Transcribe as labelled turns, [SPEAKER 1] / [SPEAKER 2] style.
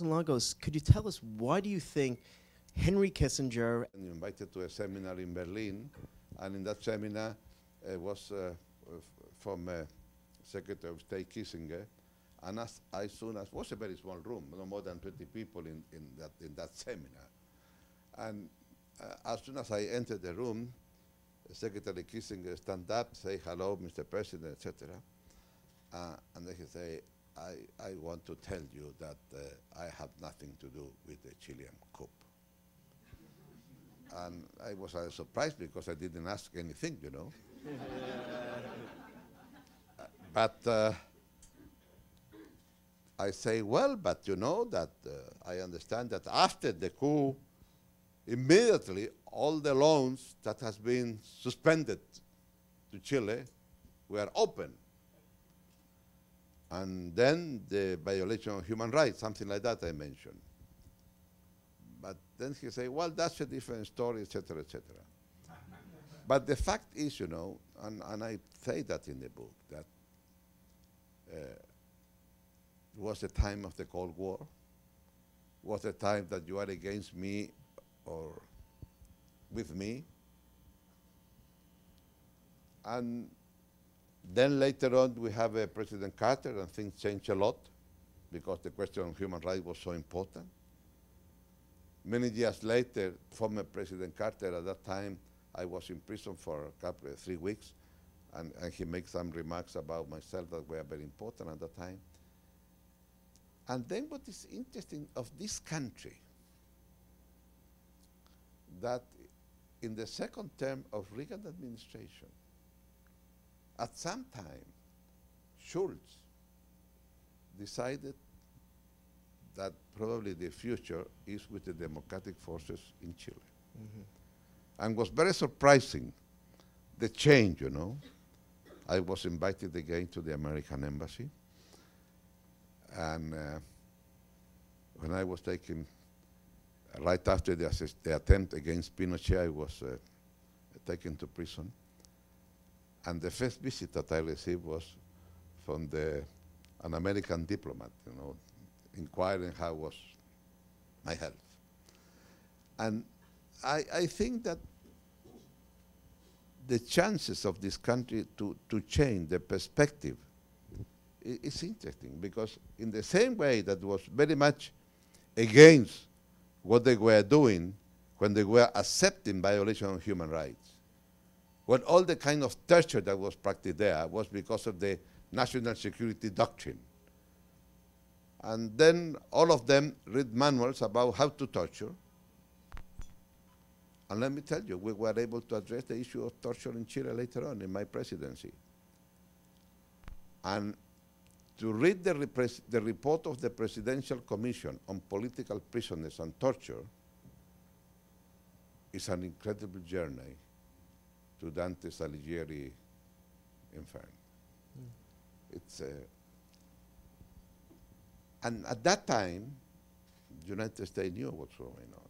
[SPEAKER 1] Lagos, could you tell us why do you think Henry Kissinger
[SPEAKER 2] And invited to a seminar in Berlin, and in that seminar was from Secretary of State Kissinger, and as soon as was a very small room, no more than 20 people in that seminar, and as soon as I entered the room, Secretary Kissinger stand up, say hello, Mr. President, etc., and then he say, I want to tell you that I have nothing to do with the Chilean coup. And I was surprised because I didn't ask anything, you know. But I say, well, but you know that I understand that after the coup, immediately all the loans that has been suspended to Chile were open. And then the violation of human rights, something like that I mentioned. But then he say, well, that's a different story, etc., etc. But the fact is, you know, and I say that in the book, that it was the time of the Cold War, was the time that you are against me or with me. And then later on, we have President Carter, and things changed a lot because the question of human rights was so important. Many years later, former President Carter, at that time, I was in prison for a couple, 3 weeks, and he made some remarks about myself that were very important at that time. And then what is interesting of this country, that in the second term of Reagan administration, at some time, Schultz decided that probably the future is with the democratic forces in Chile. Mm-hmm. And was very surprising, the change, you know. I was invited again to the American embassy. And when I was taken, right after the attempt against Pinochet, I was taken to prison. And the first visit that I received was from an American diplomat, you know, inquiring how was my health. And I think that the chances of this country to change the perspective is interesting, because in the same way that was very much against what they were doing when they were accepting violation of human rights, when all the kind of torture that was practiced there was because of the national security doctrine. And then all of them read manuals about how to torture. And let me tell you, we were able to address the issue of torture in Chile later on in my presidency. And to read the report of the Presidential Commission on Political Prisoners and Torture is an incredible journey to Dante's Alighieri Inferno. It's and at that time, the United States knew what's going on.